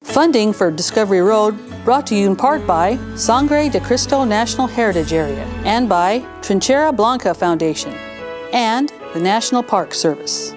Funding for Discovery Road brought to you in part by Sangre de Cristo National Heritage Area and by Trinchera Blanca Foundation and the National Park Service.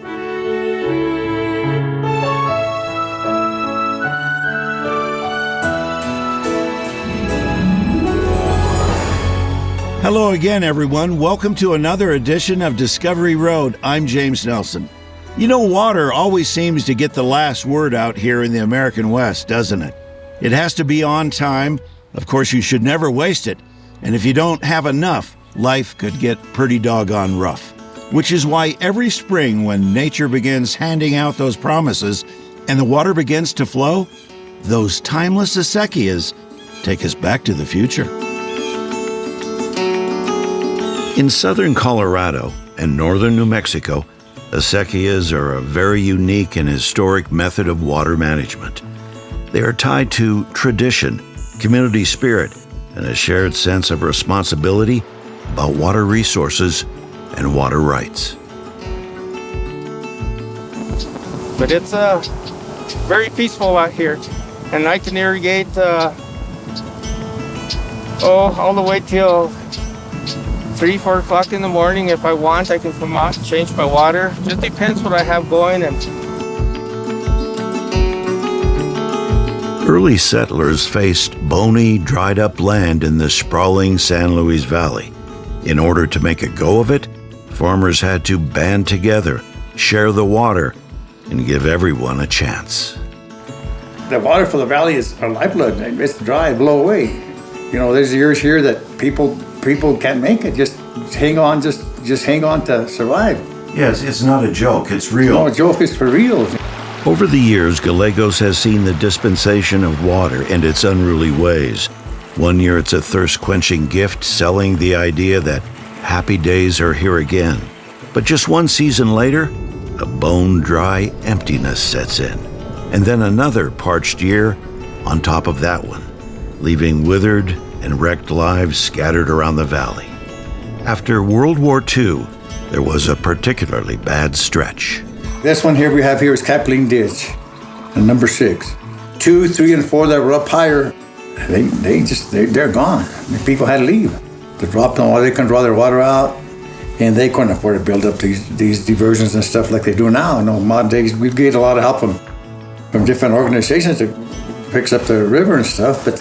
Hello again, everyone. Welcome to another edition of Discovery Road. I'm James Nelson. You know, water always seems to get the last word out here in the American West, doesn't it? It has to be on time. Of course, you should never waste it. And if you don't have enough, life could get pretty doggone rough. Which is why every spring when nature begins handing out those promises and the water begins to flow, those timeless acequias take us back to the future. In southern Colorado and northern New Mexico, acequias are a very unique and historic method of water management. They are tied to tradition, community spirit, and a shared sense of responsibility about water resources and water rights. But it's very peaceful out here, and I can irrigate all the way till 3-4 o'clock in the morning. If I want, I can come out and change my water. Just depends what I have going. Early settlers faced bony, dried-up land in the sprawling San Luis Valley. In order to make a go of it, farmers had to band together, share the water, and give everyone a chance. The water for the valley is our lifeblood. It's dry, blow away. You know, there's years here that people can't make it. Just hang on, just hang on to survive. Yes, it's not a joke, it's real. No joke, it's for real. Over the years, Gallegos has seen the dispensation of water and its unruly ways. One year it's a thirst-quenching gift, selling the idea that happy days are here again. But just one season later, a bone-dry emptiness sets in. And then another parched year on top of that one, leaving withered and wrecked lives scattered around the valley. After World War II, there was a particularly bad stretch. This one here we have here is Capling Ditch, and number 6. 2, 3, and 4 that were up higher, they're gone. The people had to leave. They dropped on water, they couldn't draw their water out, and they couldn't afford to build up these diversions and stuff like they do now. You know, modern days, we get a lot of help from different organizations that picks up the river and stuff, but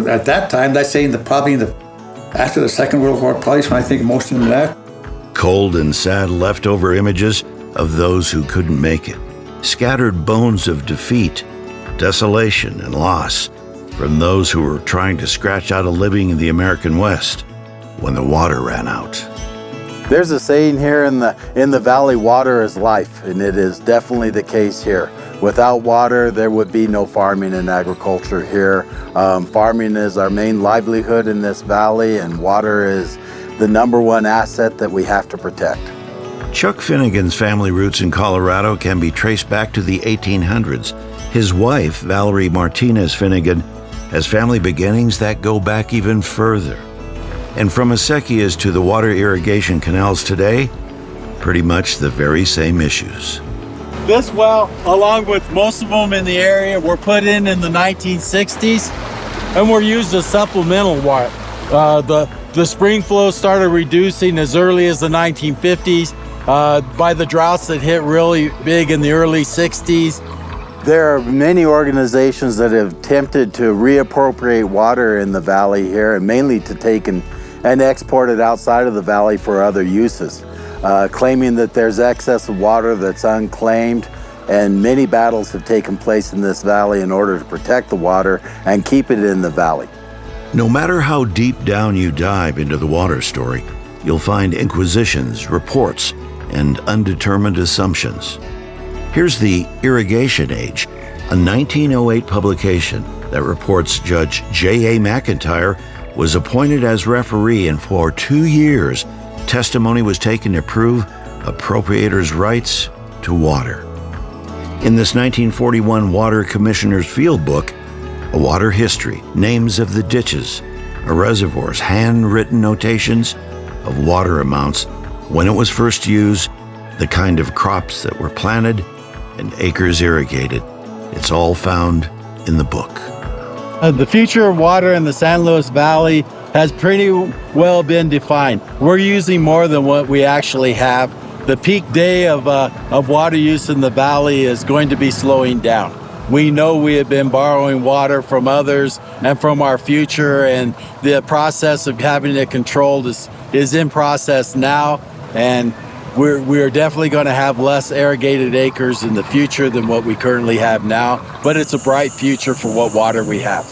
at that time, that's saying after the Second World War, probably when I think most of them left. Cold and sad leftover images of those who couldn't make it. Scattered bones of defeat, desolation, and loss from those who were trying to scratch out a living in the American West when the water ran out. There's a saying here in the valley, water is life, and it is definitely the case here. Without water, there would be no farming and agriculture here. Farming is our main livelihood in this valley, and water is the #1 asset that we have to protect. Chuck Finnegan's family roots in Colorado can be traced back to the 1800s. His wife, Valerie Martinez Finnegan, has family beginnings that go back even further. And from acequias to the water irrigation canals today, pretty much the very same issues. This well, along with most of them in the area, were put in the 1960s and were used as supplemental water. The spring flow started reducing as early as the 1950s by the droughts that hit really big in the early 60s. There are many organizations that have attempted to reappropriate water in the valley here, and mainly to take and export it outside of the valley for other uses. Claiming that there's excess of water that's unclaimed, and many battles have taken place in this valley in order to protect the water and keep it in the valley. No matter how deep down you dive into the water story, you'll find inquisitions, reports, and undetermined assumptions. Here's The Irrigation Age, a 1908 publication that reports Judge J.A. McIntyre was appointed as referee, and for 2 years, testimony was taken to prove appropriators' rights to water. In this 1941 Water Commissioner's Field Book, a water history, names of the ditches, reservoirs, handwritten notations of water amounts, when it was first used, the kind of crops that were planted, and acres irrigated. It's all found in the book. The future of water in the San Luis Valley has pretty well been defined. We're using more than what we actually have. The peak day of water use in the valley is going to be slowing down. We know we have been borrowing water from others and from our future, and the process of having it controlled is in process now, and we're definitely going to have less irrigated acres in the future than what we currently have now, but it's a bright future for what water we have.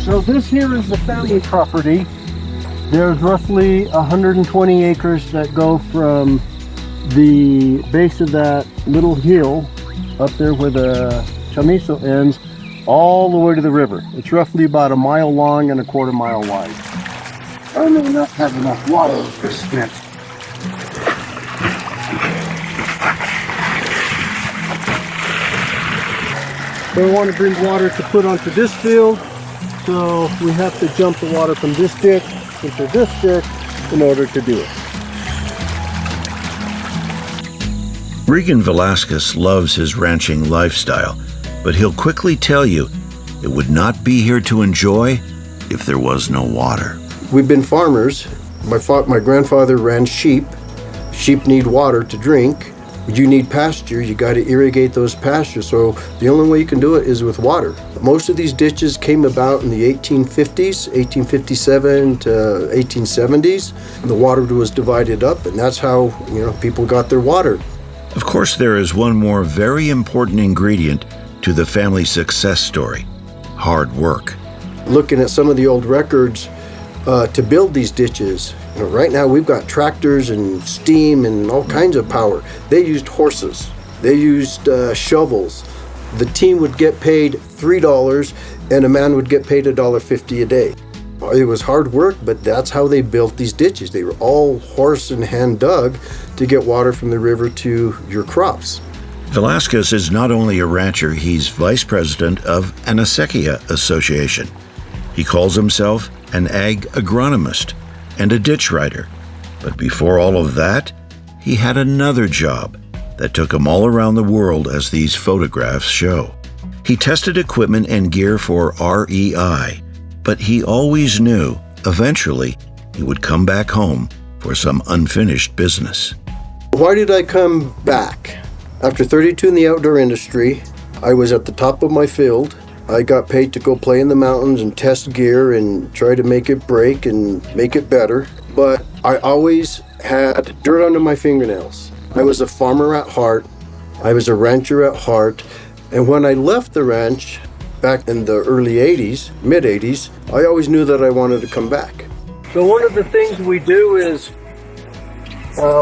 So this here is the family property. There's roughly 120 acres that go from the base of that little hill up there where the chamizo ends all the way to the river. It's roughly about 1 mile long and 1/4 mile wide. I may not have enough water to spend. So we want to bring water to put onto this field. So we have to jump the water from this ditch into this ditch in order to do it. Regan Velasquez loves his ranching lifestyle, but he'll quickly tell you it would not be here to enjoy if there was no water. We've been farmers. My grandfather ran sheep. Sheep need water to drink. You need pasture, you got to irrigate those pastures. So the only way you can do it is with water. Most of these ditches came about in the 1850s, 1857 to 1870s. The water was divided up, and that's how, people got their water. Of course, there is one more very important ingredient to the family success story: hard work. Looking at some of the old records to build these ditches, right now we've got tractors and steam and all kinds of power. They used horses. They used shovels. The team would get paid $3 and a man would get paid $1.50 a day. It was hard work, but that's how they built these ditches. They were all horse and hand dug to get water from the river to your crops. Velasquez is not only a rancher, he's vice president of an Acequias association. He calls himself an ag agronomist and a ditch rider. But before all of that, he had another job that took him all around the world, as these photographs show. He tested equipment and gear for REI, but he always knew eventually he would come back home for some unfinished business. Why did I come back? After 32 in the outdoor industry, I was at the top of my field. I got paid to go play in the mountains and test gear and try to make it break and make it better. But I always had dirt under my fingernails. I was a farmer at heart. I was a rancher at heart. And when I left the ranch back in the early 80s, mid 80s, I always knew that I wanted to come back. So one of the things we do is,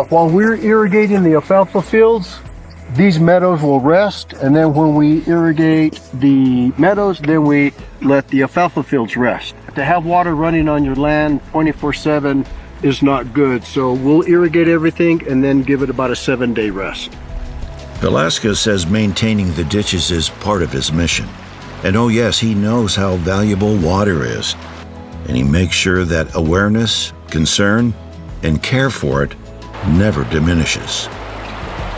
while we're irrigating the alfalfa fields, these meadows will rest, and then when we irrigate the meadows, then we let the alfalfa fields rest. To have water running on your land 24/7 is not good, so we'll irrigate everything and then give it about a 7-day rest. Velasquez says maintaining the ditches is part of his mission. And oh yes, he knows how valuable water is. And he makes sure that awareness, concern, and care for it never diminishes.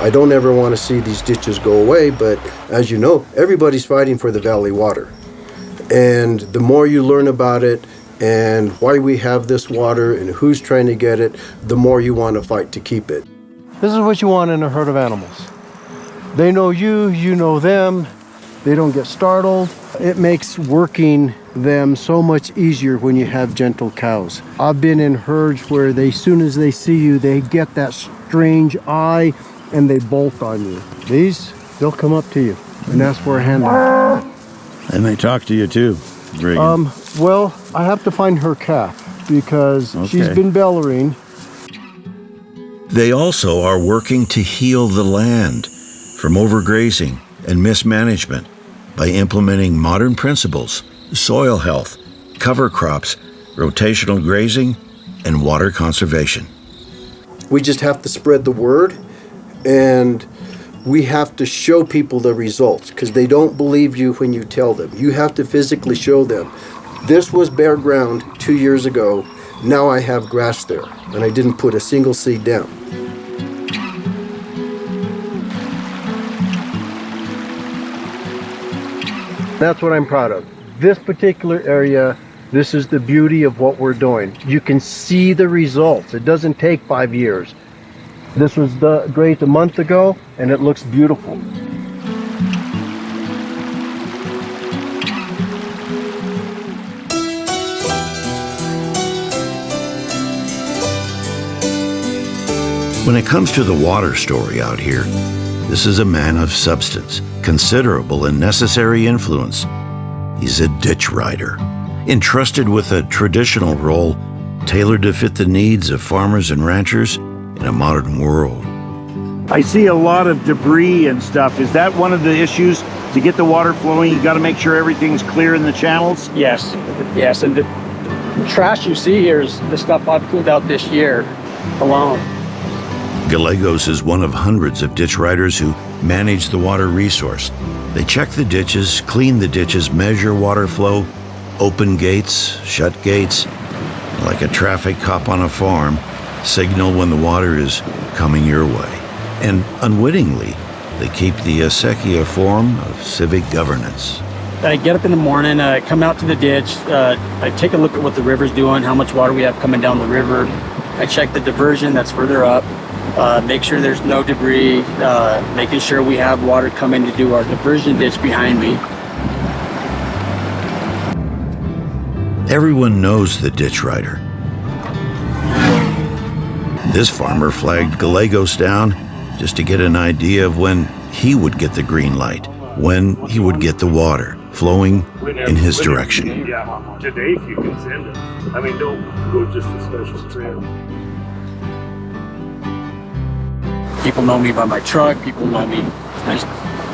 I don't ever want to see these ditches go away, but as you know, everybody's fighting for the valley water. And the more you learn about it and why we have this water and who's trying to get it, the more you want to fight to keep it. This is what you want in a herd of animals. They know you, you know them. They don't get startled. It makes working them so much easier when you have gentle cows. I've been in herds where as soon as they see you, they get that strange eye and they bolt on you. These, they'll come up to you and ask for a handout. And they talk to you too, Regan. Well, I have to find her calf because she's been bellowing. They also are working to heal the land from overgrazing and mismanagement by implementing modern principles, soil health, cover crops, rotational grazing, and water conservation. We just have to spread the word, and we have to show people the results because they don't believe you when you tell them. You have to physically show them. This was bare ground 2 years ago. Now I have grass there, and I didn't put a single seed down. That's what I'm proud of. This particular area, this is the beauty of what we're doing. You can see the results. It doesn't take 5 years. This was great a month ago, and it looks beautiful. When it comes to the water story out here, this is a man of substance, considerable and necessary influence. He's a ditch rider, entrusted with a traditional role tailored to fit the needs of farmers and ranchers in a modern world. I see a lot of debris and stuff. Is that one of the issues? To get the water flowing, you got to make sure everything's clear in the channels? Yes, yes. And the trash you see here is the stuff I've cleaned out this year alone. Gallegos is one of hundreds of ditch riders who manage the water resource. They check the ditches, clean the ditches, measure water flow, open gates, shut gates, like a traffic cop on a farm, signal when the water is coming your way. And unwittingly, they keep the Acequia form of civic governance. I get up in the morning, I come out to the ditch, I take a look at what the river's doing, how much water we have coming down the river. I check the diversion that's further up, make sure there's no debris, making sure we have water coming to do our diversion ditch behind me. Everyone knows the ditch rider. This farmer flagged Gallegos down just to get an idea of when he would get the green light, when he would get the water flowing in his direction. Yeah, today if you can send it. I mean, don't go just a special trail. People know me by my truck, people know me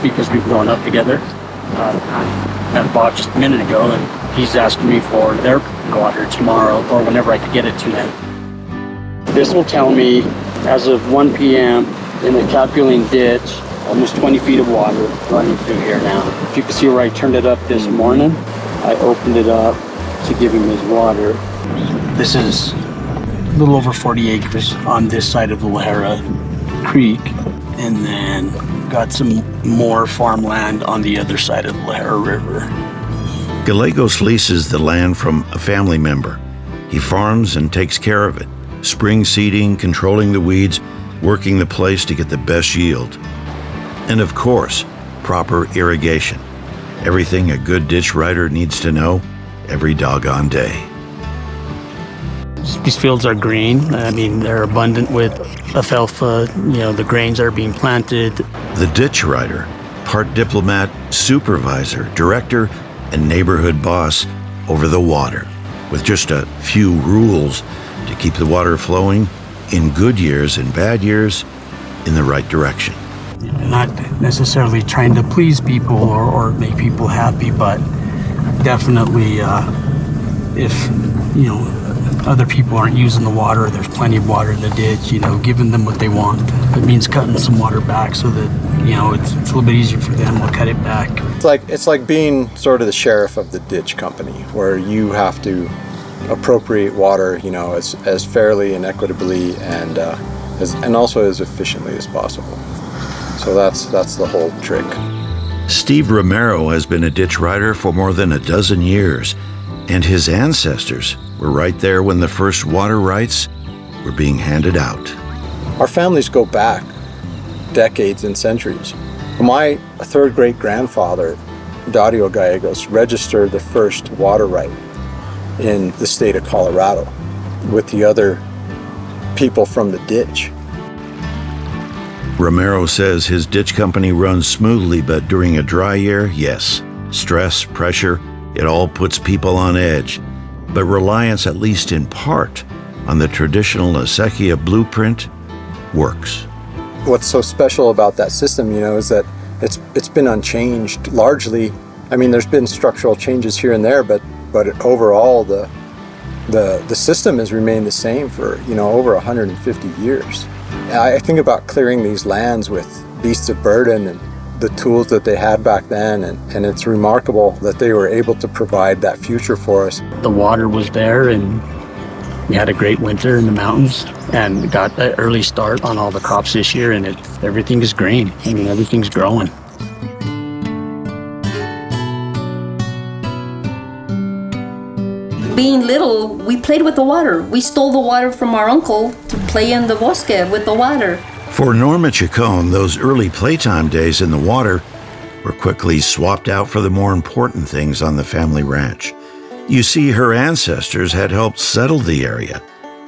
because we've grown up together. I met Bob just a minute ago and he's asking me for their water tomorrow or whenever I could get it to them. This will tell me as of 1 p.m. in the Capuline ditch, almost 20 feet of water running through here now. If you can see where I turned it up this morning, I opened it up to give him his water. This is a little over 40 acres on this side of the Lahara Creek, and then got some more farmland on the other side of the Lahara River. Gallegos leases the land from a family member. He farms and takes care of it, spring seeding, controlling the weeds, working the place to get the best yield. And of course, proper irrigation. Everything a good ditch rider needs to know every doggone day. These fields are green. I mean, they're abundant with alfalfa. You know, the grains are being planted. The ditch rider, part diplomat, supervisor, director, and neighborhood boss over the water, with just a few rules to keep the water flowing in good years and bad years in the right direction. Not necessarily trying to please people or make people happy, but definitely if, you know, other people aren't using the water, there's plenty of water in the ditch, you know, giving them what they want. It means cutting some water back so that, you know, it's a little bit easier for them. We'll cut it back. It's like being sort of the sheriff of the ditch company, where you have to appropriate water, you know, as fairly and equitably and also as efficiently as possible. So that's the whole trick. Steve Romero has been a ditch rider for more than a dozen years, and his ancestors were right there when the first water rights were being handed out. Our families go back decades and centuries. My third great grandfather, Dario Gallegos, registered the first water right in the state of Colorado with the other people from the ditch. Romero says his ditch company runs smoothly, but during a dry year, yes, stress, pressure, it all puts people on edge. But reliance, at least in part, on the traditional Acequia blueprint works. What's so special about that system, you know, is that it's been unchanged largely. I mean, there's been structural changes here and there, but overall the system has remained the same for, you know, over 150 years. I think about clearing these lands with beasts of burden and the tools that they had back then. And it's remarkable that they were able to provide that future for us. The water was there, and we had a great winter in the mountains and got an early start on all the crops this year, and everything is green. I mean, everything's growing. Being little, we played with the water. We stole the water from our uncle to play in the bosque with the water. For Norma Chacon, those early playtime days in the water were quickly swapped out for the more important things on the family ranch. You see, her ancestors had helped settle the area.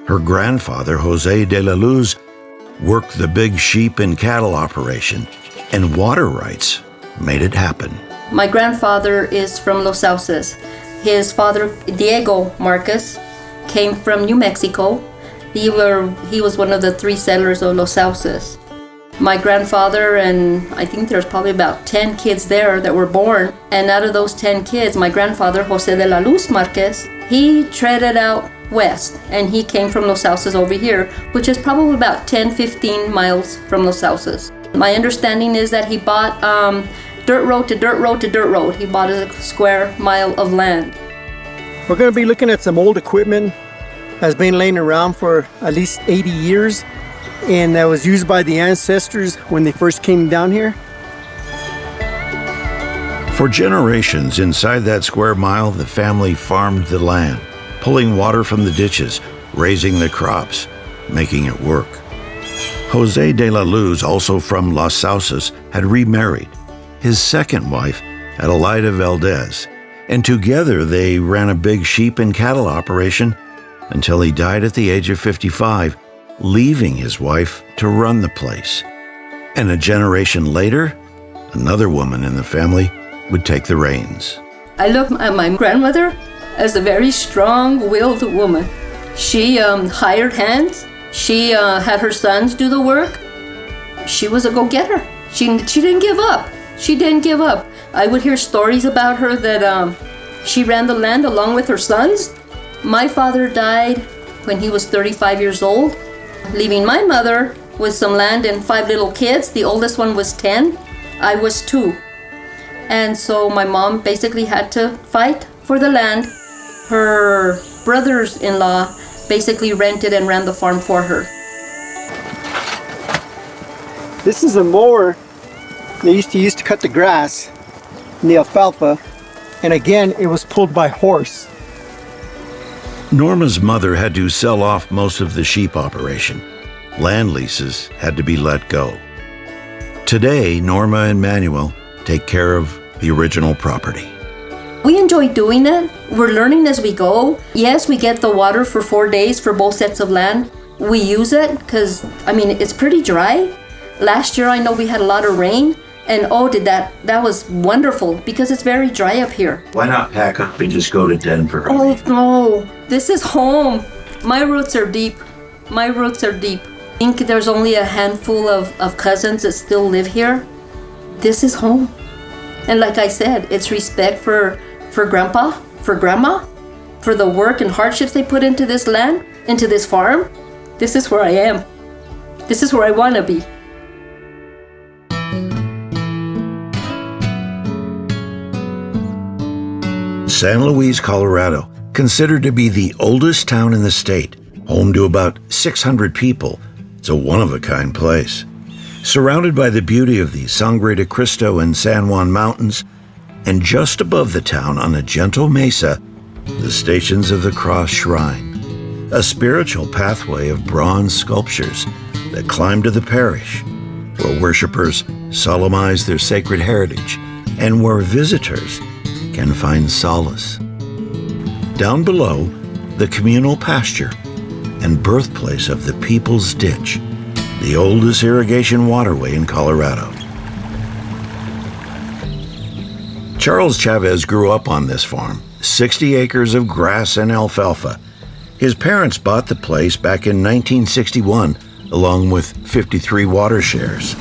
Her grandfather, Jose de la Luz, worked the big sheep and cattle operation, and water rights made it happen. My grandfather is from Los Sauces. His father, Diego Marcus, came from New Mexico. He was one of the 3 settlers of Los Sauces. My grandfather, and I think there's probably about 10 kids there that were born. And out of those 10 kids, my grandfather, Jose de la Luz Marquez, he treaded out west, and he came from Los Sauces over here, which is probably about 10, 15 miles from Los Sauces. My understanding is that he bought dirt road to dirt road to dirt road. He bought a square mile of land. We're going to be looking at some old equipment that's been laying around for at least 80 years, and that was used by the ancestors when they first came down here. For generations inside that square mile, the family farmed the land, pulling water from the ditches, raising the crops, making it work. Jose de la Luz, also from Los Sauces, had remarried. His second wife, Adelaida Valdez, and together they ran a big sheep and cattle operation until he died at the age of 55, leaving his wife to run the place. And a generation later, another woman in the family would take the reins. I look at my grandmother as a very strong-willed woman. She hired hands. She had her sons do the work. She was a go-getter. She didn't give up. She didn't give up. I would hear stories about her that she ran the land along with her sons. My father died when he was 35 years old, leaving my mother with some land and 5 little kids. The oldest one was 10. I was 2. And so my mom basically had to fight for the land. Her brothers-in-law basically rented and ran the farm for her. This is a mower they used to use to cut the grass and the alfalfa, and again, it was pulled by horse. Norma's mother had to sell off most of the sheep operation. Land leases had to be let go. Today, Norma and Manuel take care of the original property. We enjoy doing it. We're learning as we go. Yes, we get the water for 4 days for both sets of land. We use it because, it's pretty dry. Last year, I know we had a lot of rain, and that was wonderful because it's very dry up here. Why not pack up and just go to Denver? Oh, no. This is home. My roots are deep. My roots are deep. I think there's only a handful of cousins that still live here. This is home. And like I said, it's respect for Grandpa, for Grandma, for the work and hardships they put into this land, into this farm. This is where I am. This is where I want to be. San Luis, Colorado, considered to be the oldest town in the state, home to about 600 people. It's a one-of-a-kind place. Surrounded by the beauty of the Sangre de Cristo and San Juan Mountains, and just above the town on a gentle mesa, the Stations of the Cross Shrine, a spiritual pathway of bronze sculptures that climb to the parish, where worshipers solemnize their sacred heritage and where visitors can find solace. Down below, the communal pasture and birthplace of the People's Ditch, the oldest irrigation waterway in Colorado. Charles Chavez grew up on this farm, 60 acres of grass and alfalfa. His parents bought the place back in 1961, along with 53 water shares.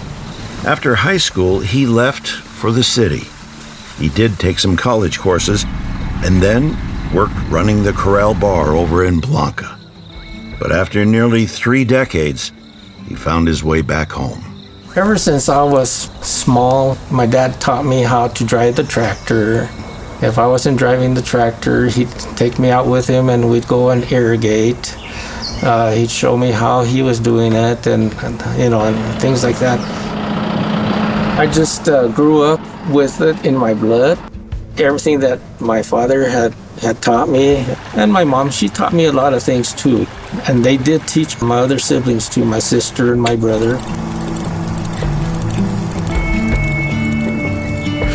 After high school, he left for the city. He did take some college courses and then worked running the Corral Bar over in Blanca. But after nearly 3 decades, he found his way back home. Ever since I was small, my dad taught me how to drive the tractor. If I wasn't driving the tractor, he'd take me out with him and we'd go and irrigate. He'd show me how he was doing it and things like that. I just grew up with it in my blood. Everything that my father had taught me, and my mom, she taught me a lot of things too. And they did teach my other siblings too, my sister and my brother.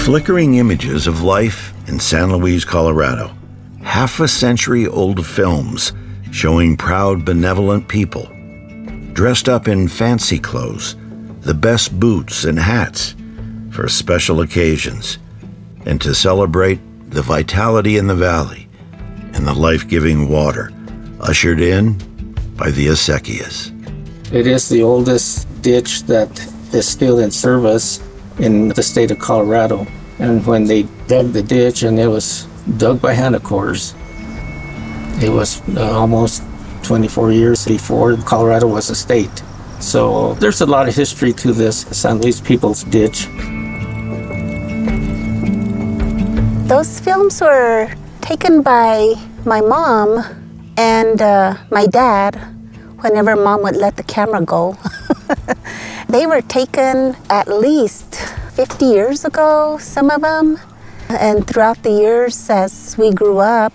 Flickering images of life in San Luis, Colorado. Half a century old films showing proud, benevolent people, dressed up in fancy clothes, the best boots and hats for special occasions, and to celebrate the vitality in the valley and the life-giving water ushered in by the Acequias. It is the oldest ditch that is still in service in the state of Colorado. And when they dug the ditch, and it was dug by hand, of course, it was almost 24 years before Colorado was a state. So there's a lot of history to this San Luis People's Ditch. Those films were taken by my mom and my dad whenever mom would let the camera go. They were taken at least 50 years ago, some of them. And throughout the years as we grew up,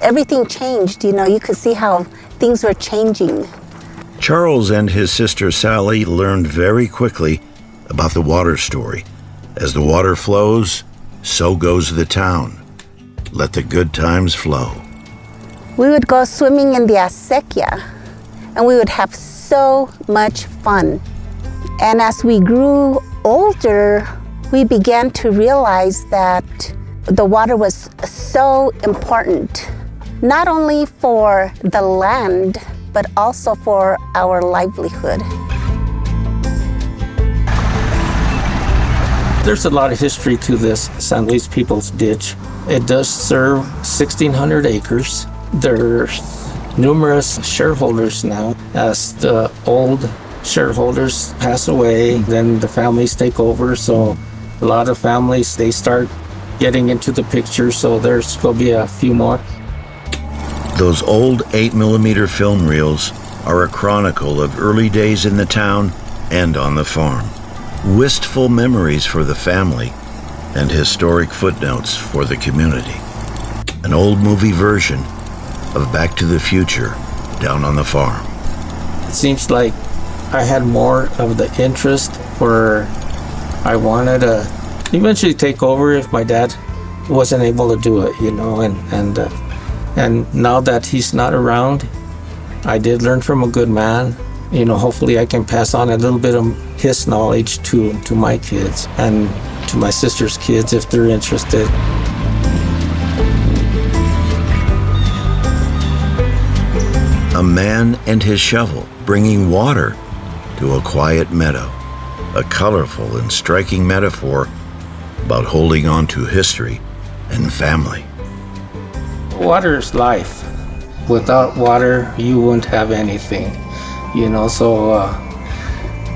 everything changed. You could see how things were changing. Charles and his sister Sally learned very quickly about the water story. As the water flows, so goes the town. Let the good times flow. We would go swimming in the Acequia, and we would have so much fun. And as we grew older, we began to realize that the water was so important, not only for the land, but also for our livelihood. There's a lot of history to this San Luis People's Ditch. It does serve 1,600 acres. There's numerous shareholders now. As the old shareholders pass away, then the families take over. So a lot of families, they start getting into the picture. So there's going to be a few more. Those old 8mm film reels are a chronicle of early days in the town and on the farm. Wistful memories for the family and historic footnotes for the community. An old movie version of Back to the Future down on the farm. It seems like I had more of the interest where I wanted to eventually take over if my dad wasn't able to do it, and now that he's not around, I did learn from a good man. Hopefully I can pass on a little bit of his knowledge to my kids and to my sister's kids if they're interested. A man and his shovel bringing water to a quiet meadow. A colorful and striking metaphor about holding on to history and family. Water is life. Without water, you wouldn't have anything. So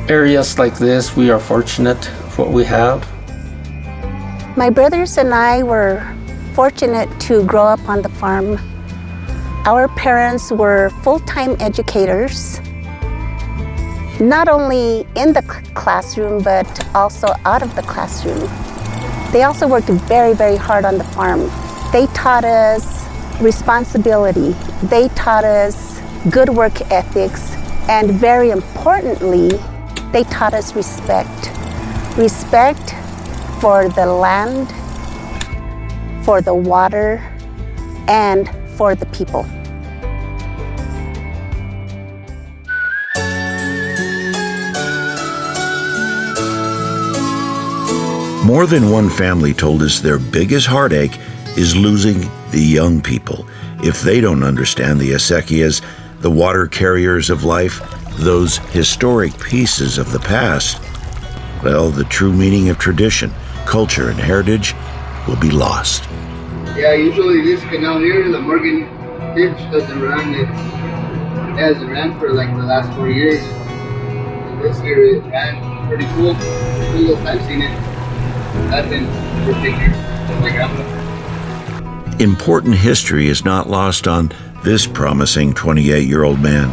areas like this, we are fortunate for what we have. My brothers and I were fortunate to grow up on the farm. Our parents were full-time educators, not only in the classroom, but also out of the classroom. They also worked very, very hard on the farm. They taught us responsibility. They taught us good work ethics. And very importantly, they taught us respect. Respect for the land, for the water, and for the people. More than one family told us their biggest heartache is losing the young people. If they don't understand the Acequias, the water carriers of life, those historic pieces of the past, well, the true meaning of tradition, culture, and heritage will be lost. Yeah, usually this canal here, the Morgan ditch, doesn't run. It hasn't ran for like the last 4 years. This year it ran. pretty cool. Coolest I've seen it. I've been for 10 years with my grandmother. Important history is not lost on this promising 28-year-old man.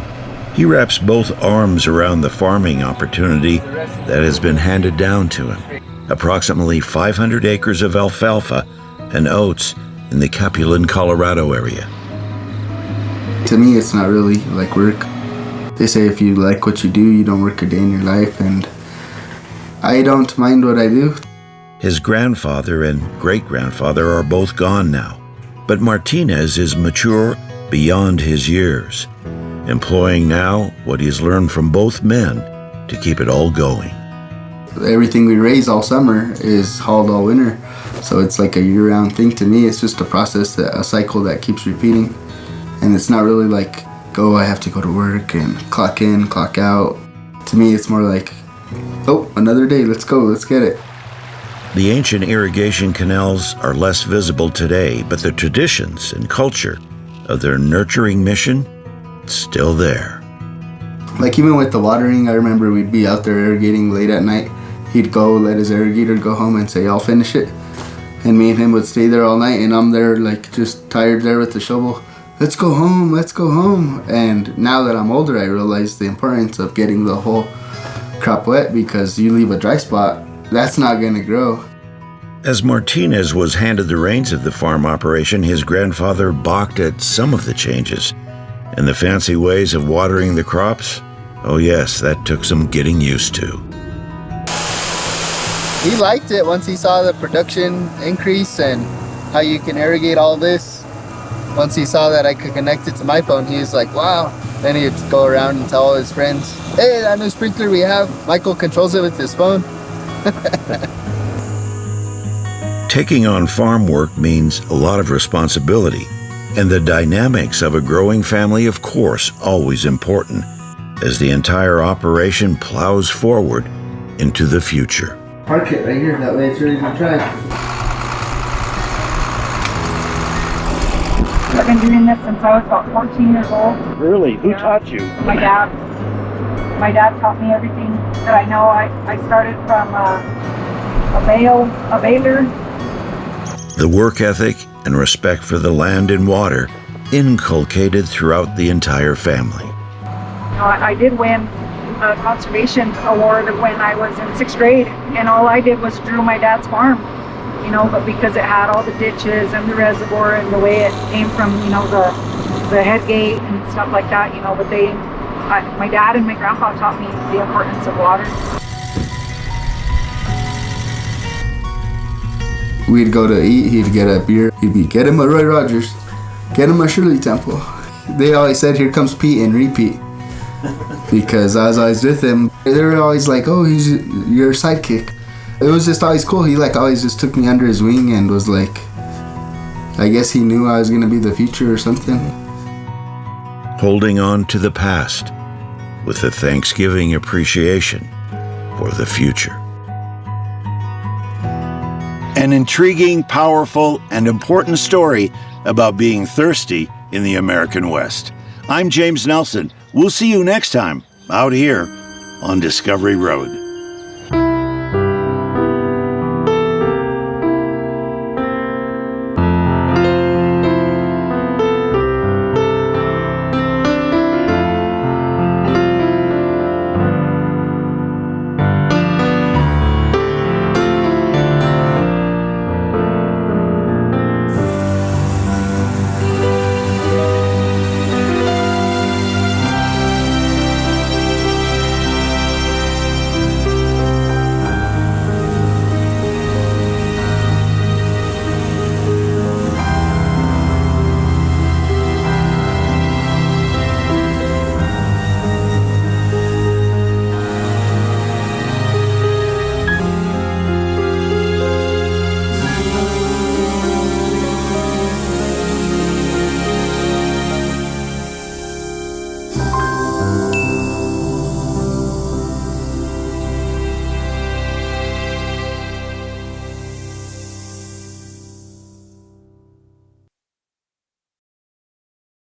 He wraps both arms around the farming opportunity that has been handed down to him. Approximately 500 acres of alfalfa and oats in the Capulan, Colorado area. To me, it's not really like work. They say if you like what you do, you don't work a day in your life, and I don't mind what I do. His grandfather and great-grandfather are both gone now, but Martinez is mature beyond his years, employing now what he's learned from both men to keep it all going. Everything we raise all summer is hauled all winter, so it's like a year-round thing to me. It's just a process, a cycle that keeps repeating, and it's not really like, oh, I have to go to work and clock in, clock out. To me, it's more like, oh, another day, let's go, let's get it. The ancient irrigation canals are less visible today, but the traditions and culture of their nurturing mission, still there. Like even with the watering, I remember we'd be out there irrigating late at night. He'd go, let his irrigator go home and say, I'll finish it. And me and him would stay there all night, and I'm there like just tired there with the shovel. Let's go home, let's go home. And now that I'm older, I realize the importance of getting the whole crop wet, because you leave a dry spot, that's not gonna grow. As Martinez was handed the reins of the farm operation, his grandfather balked at some of the changes. And the fancy ways of watering the crops, oh yes, that took some getting used to. He liked it once he saw the production increase and how you can irrigate all this. Once he saw that I could connect it to my phone, he was like, wow. Then he'd go around and tell all his friends, hey, that new sprinkler we have, Michael controls it with his phone. Taking on farm work means a lot of responsibility, and the dynamics of a growing family, of course, always important, as the entire operation plows forward into the future. Park it right here, that way it's ready to try. I've been doing this since I was about 14 years old. Really? Who taught you? My dad. My dad taught me everything that I know. I started from a baler. The work ethic and respect for the land and water inculcated throughout the entire family. I did win a conservation award when I was in 6th grade, and all I did was drew my dad's farm, you know, but because it had all the ditches and the reservoir and the way it came from, you know, the head gate and stuff like that, you know, but my dad and my grandpa taught me the importance of water. We'd go to eat, he'd get a beer, he'd be, get him a Roy Rogers, get him a Shirley Temple. They always said, here comes Pete, and repeat. Because I was always with him. They were always like, oh, he's your sidekick. It was just always cool. He like always just took me under his wing and was like, I guess he knew I was gonna be the future or something. Holding on to the past with a Thanksgiving appreciation for the future. An intriguing, powerful, and important story about being thirsty in the American West. I'm James Nelson. We'll see you next time out here on Discovery Road.